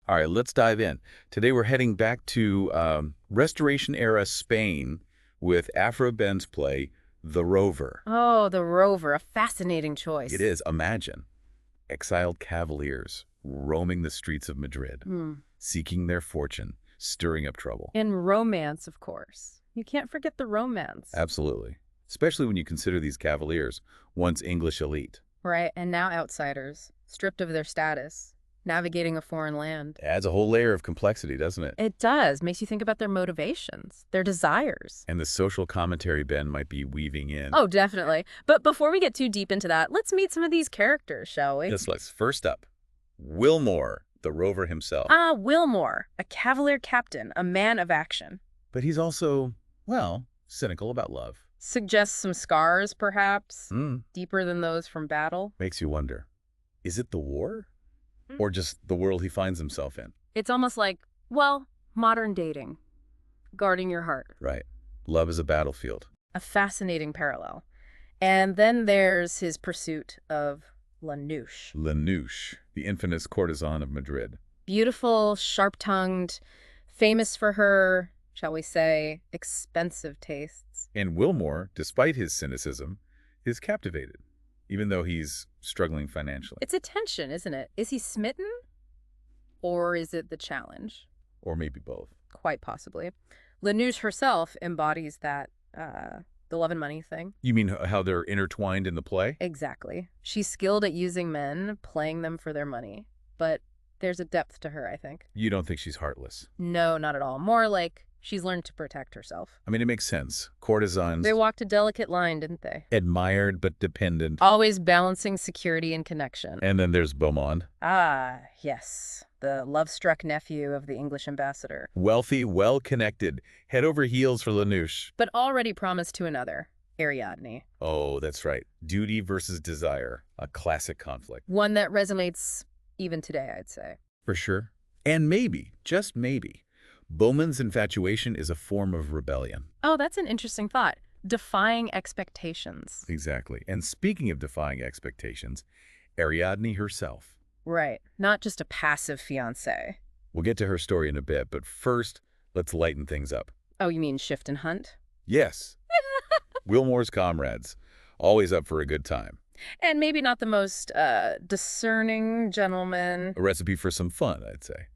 All right, let's dive in. Today we're heading back to Restoration-era Spain with Aphra Behn's play, The Rover. Oh, the Rover, a fascinating It choice. is, imagine, exiled cavaliers roaming the streets of Madrid, Hmm. seeking their fortune, stirring up trouble. And romance, of course. You can't forget the romance. Absolutely. Especially when you consider these cavaliers once English elite. Right, and now outsiders, stripped of their status, navigating a foreign land. Adds a whole layer of complexity, doesn't it? It does. Makes you think about their motivations, their desires. And the social commentary Ben might be weaving in. Oh, definitely. But before we get too deep into that, let's meet some of these characters, shall we? Yes, let's. First up, Willmore, the rover himself. Ah, Willmore, a cavalier captain, a man of action. But he's also, well, cynical about love. Suggests some scars, perhaps, Hmm. deeper than those from battle. Makes you wonder, is it the war? Hmm. Or just the world he finds himself in? It's almost like, well, modern dating, guarding your heart. Right. Love is a battlefield. A fascinating parallel. And then there's his pursuit of Lanouche. Lanouche, the infamous courtesan of Madrid. Beautiful, sharp-tongued, famous for her, shall we say, expensive tastes. And Willmore, despite his cynicism, is captivated, even though he's struggling financially. It's a tension, isn't it? Is he smitten? Or is it the challenge? Or maybe both. Quite possibly. Lanouche herself embodies that, the love and money thing. You mean how they're intertwined in the play? Exactly. She's skilled at using men, playing them for their money. But there's a depth to her, I think. You don't think she's heartless? No, not at all. More like she's learned to protect herself. I mean, it makes sense. Courtesans, They walked a delicate line, didn't they? admired but dependent. Always balancing security and connection. And then there's Beaumont. Ah, yes. The love-struck nephew of the English ambassador. Wealthy, well-connected, head over heels for Lanouche. But already promised to another, Ariadne. Oh, that's right. Duty versus desire. A classic conflict. One that resonates even today, I'd say. For sure. And maybe, just maybe, Beaumont's infatuation is a form of rebellion. Oh, that's an interesting thought. Defying expectations. Exactly. And speaking of defying expectations, Ariadne herself. Right. Not just a passive fiancé. We'll get to her story in a bit, but first, let's lighten things up. Oh, you mean shift and hunt? Yes. Willmore's comrades, always up for a good time. And maybe not the most discerning gentleman. A recipe for some fun, I'd say.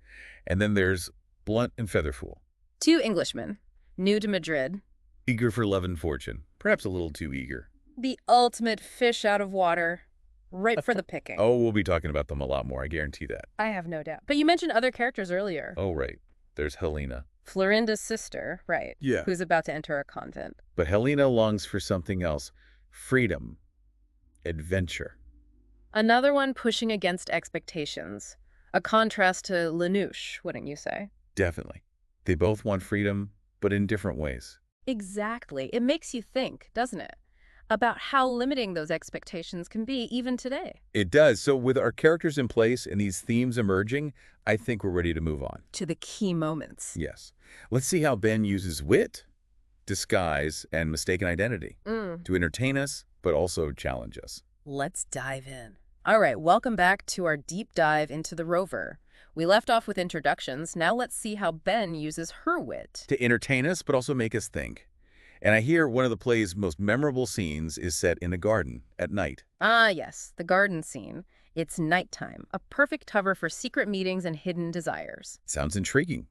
And then there's Blunt and Featherful. Two Englishmen, new to Madrid. Eager for love and fortune. Perhaps a little too eager. The ultimate fish out of water. Ripe for the picking. Oh, we'll be talking about them a lot more, I guarantee that. I have no doubt. But you mentioned other characters earlier. Oh, right. There's Helena. Florinda's sister, right. Yeah. Who's about to enter a convent. But Helena longs for something else. Freedom. Adventure. Another one pushing against expectations. A contrast to Lanouche, wouldn't you say? Definitely. They both want freedom, but in different ways. Exactly. It makes you think, doesn't it? About how limiting those expectations can be even today. It does. So with our characters in place and these themes emerging, I think we're ready to move on. To the key moments. Yes. Let's see how Ben uses wit, disguise, and mistaken identity to entertain us, but also challenge us. Let's dive in. All right, welcome back to our deep dive into the Rover. We left off with introductions. Now let's see how Ben uses her wit. To entertain us, but also make us think. And I hear one of the play's most memorable scenes is set in a garden at night. Ah, yes, the garden scene. It's nighttime, a perfect cover for secret meetings and hidden desires. Sounds intriguing.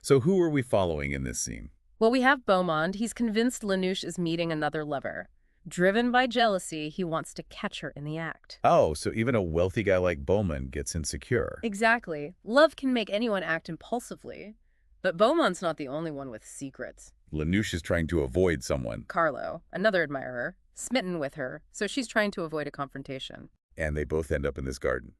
So who are we following in this scene? Well, we have Beaumont. He's convinced Lanouche is meeting another lover. Driven by jealousy, he wants to catch her in the act. Oh, so even a wealthy guy like Beaumont gets insecure. Exactly. Love can make anyone act impulsively. But Beaumont's not the only one with secrets. Lanouche is trying to avoid someone. Carlo, another admirer, smitten with her, so she's trying to avoid a confrontation. And they both end up in this garden.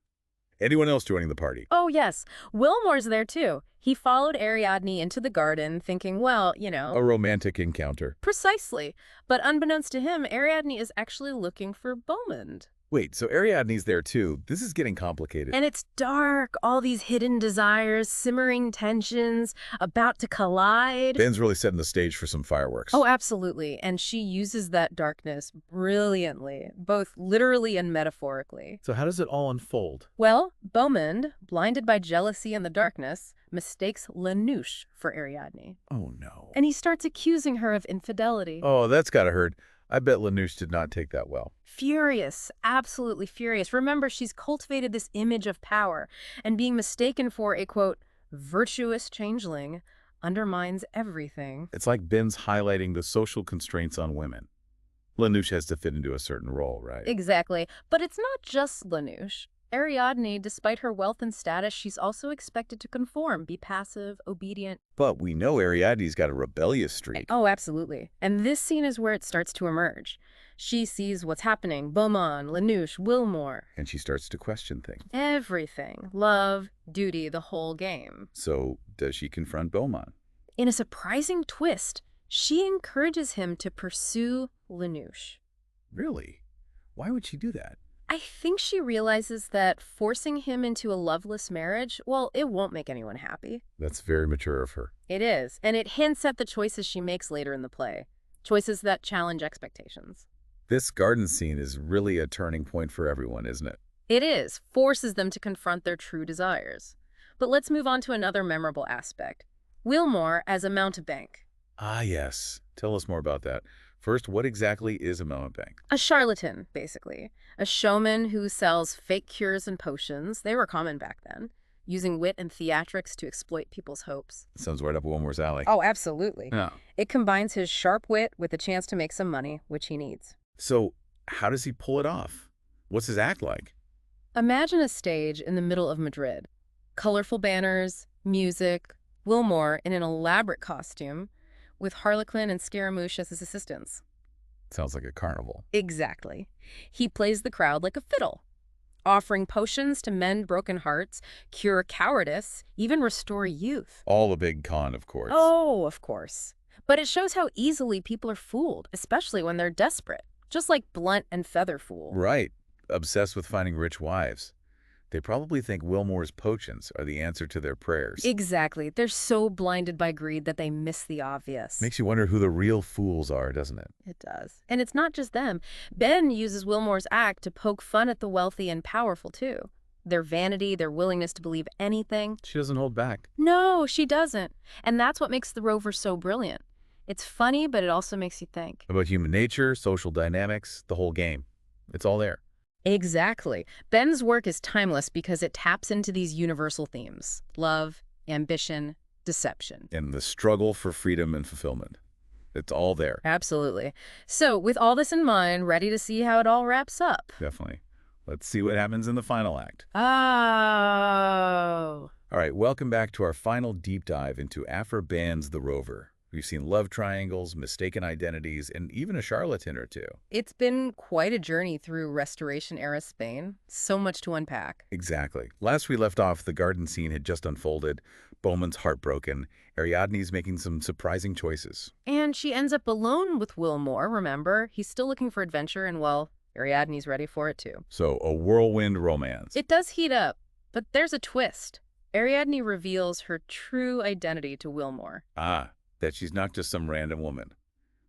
Anyone else joining the party? Oh, yes. Willmore's there, too. He followed Ariadne into the garden, thinking, well, you know... A romantic encounter. Precisely. But unbeknownst to him, Ariadne is actually looking for Beaumont. Wait, so Ariadne's there too. This is getting complicated. And it's dark, all these hidden desires, simmering tensions, about to collide. Ben's really setting the stage for some fireworks. Oh, absolutely. And she uses that darkness brilliantly, both literally and metaphorically. So how does it all unfold? Well, Beaumont, blinded by jealousy and the darkness, mistakes Lanouche for Ariadne. Oh, no. And he starts accusing her of infidelity. Oh, that's gotta hurt. I bet Lanouche did not take that well. Furious, absolutely furious. Remember, she's cultivated this image of power, and being mistaken for a, quote, virtuous changeling undermines everything. It's like Ben's highlighting the social constraints on women. Lanouche has to fit into a certain role, right? Exactly. But it's not just Lanouche. Ariadne, despite her wealth and status, she's also expected to conform, be passive, obedient. But we know Ariadne's got a rebellious streak. Oh, absolutely. And this scene is where it starts to emerge. She sees what's happening. Beaumont, Lanouche, Willmore. And she starts to question things. Everything. Love, duty, the whole game. So does she confront Beaumont? In a surprising twist, she encourages him to pursue Lanouche. Really? Why would she do that? I think she realizes that forcing him into a loveless marriage, well, it won't make anyone happy. That's very mature of her. It is, and it hints at the choices she makes later in the play. Choices that challenge expectations. This garden scene is really a turning point for everyone, isn't it? It is, forces them to confront their true desires. But let's move on to another memorable aspect. Willmore as a mountebank. Ah, yes. Tell us more about that. First, what exactly is a mountbank? A charlatan, basically. A showman who sells fake cures and potions, they were common back then, using wit and theatrics to exploit people's hopes. Sounds right up Willmore's alley. Oh, absolutely. Yeah. It combines his sharp wit with a chance to make some money, which he needs. So, how does he pull it off? What's his act like? Imagine a stage in the middle of Madrid. Colorful banners, music, Willmore in an elaborate costume, with Harlequin and Scaramouche as his assistants. Sounds like a carnival. Exactly. He plays the crowd like a fiddle, offering potions to mend broken hearts, cure cowardice, even restore youth. All a big con, of course. Oh, of course. But it shows how easily people are fooled, especially when they're desperate. Just like Blunt and Featherfool. Right. Obsessed with finding rich wives. They probably think Willmore's potions are the answer to their prayers. Exactly. They're so blinded by greed that they miss the obvious. Makes you wonder who the real fools are, doesn't it? It does. And it's not just them. Ben uses Willmore's act to poke fun at the wealthy and powerful, too. Their vanity, their willingness to believe anything. She doesn't hold back. No, she doesn't. And that's what makes the Rover so brilliant. It's funny, but it also makes you think. About human nature, social dynamics, the whole game. It's all there. Exactly. Ben's work is timeless because it taps into these universal themes: love, ambition, deception. And the struggle for freedom and fulfillment. It's all there. Absolutely. So, with all this in mind, ready to see how it all wraps up? Definitely. Let's see what happens in the final act. Oh. All right, welcome back to our final deep dive into Aphra Behn's The Rover. We've seen love triangles, mistaken identities, and even a charlatan or two. It's been quite a journey through Restoration-era Spain. So much to unpack. Exactly. Last we left off, the garden scene had just unfolded. Beaumont's heartbroken. Ariadne's making some surprising choices. And she ends up alone with Willmore, remember? He's still looking for adventure, and, well, Ariadne's ready for it, too. So, a whirlwind romance. It does heat up, but there's a twist. Ariadne reveals her true identity to Willmore. Ah, that she's not just some random woman,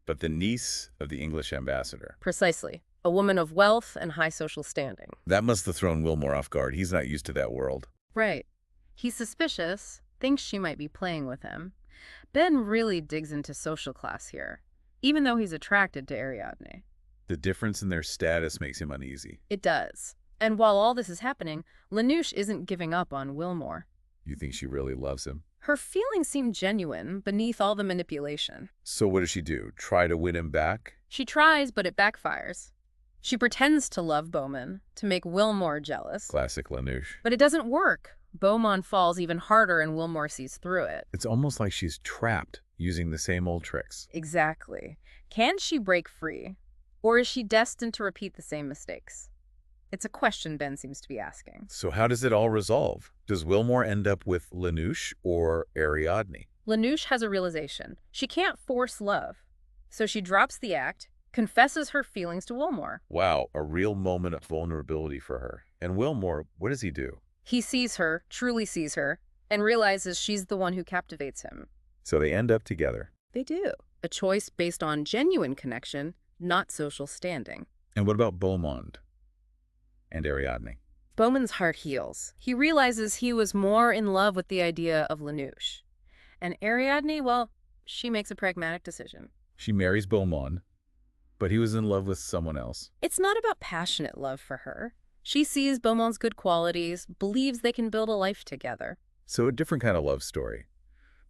but the niece of the English ambassador. Precisely. A woman of wealth and high social standing. That must have thrown Willmore off guard. He's not used to that world. Right. He's suspicious, thinks she might be playing with him. Ben really digs into social class here, even though he's attracted to Ariadne. The difference in their status makes him uneasy. It does. And while all this is happening, Lanouche isn't giving up on Willmore. You think she really loves him? Her feelings seem genuine beneath all the manipulation. So what does she do? Try to win him back? She tries, but it backfires. She pretends to love Beaumont, to make Willmore jealous. Classic Lanouche. But it doesn't work. Beaumont falls even harder and Willmore sees through it. It's almost like she's trapped, using the same old tricks. Exactly. Can she break free? Or is she destined to repeat the same mistakes? It's a question Ben seems to be asking. So how does it all resolve? Does Willmore end up with Lanouche or Ariadne? Lanouche has a realization. She can't force love. So she drops the act, confesses her feelings to Willmore. Wow, a real moment of vulnerability for her. And Willmore, what does he do? He sees her, truly sees her, and realizes she's the one who captivates him. So they end up together. They do. A choice based on genuine connection, not social standing. And what about Beaumont and Ariadne? Bowman's heart heals. He realizes he was more in love with the idea of Lanouche. And Ariadne, well, she makes a pragmatic decision. She marries Beaumont, but he was in love with someone else. It's not about passionate love for her. She sees Beaumont's good qualities, believes they can build a life together. So a different kind of love story.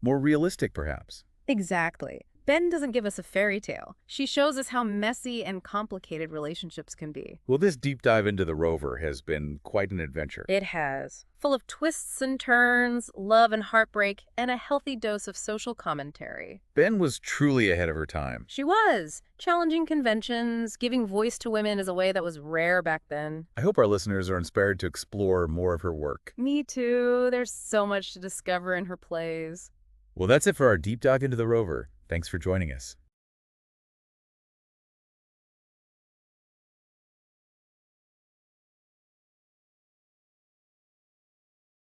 More realistic, perhaps. Exactly. Behn doesn't give us a fairy tale. She shows us how messy and complicated relationships can be. Well, this deep dive into the Rover has been quite an adventure. It has. Full of twists and turns, love and heartbreak, and a healthy dose of social commentary. Behn was truly ahead of her time. She was. Challenging conventions, giving voice to women is a way that was rare back then. I hope our listeners are inspired to explore more of her work. Me too. There's so much to discover in her plays. Well, that's it for our deep dive into the Rover. Thanks for joining us.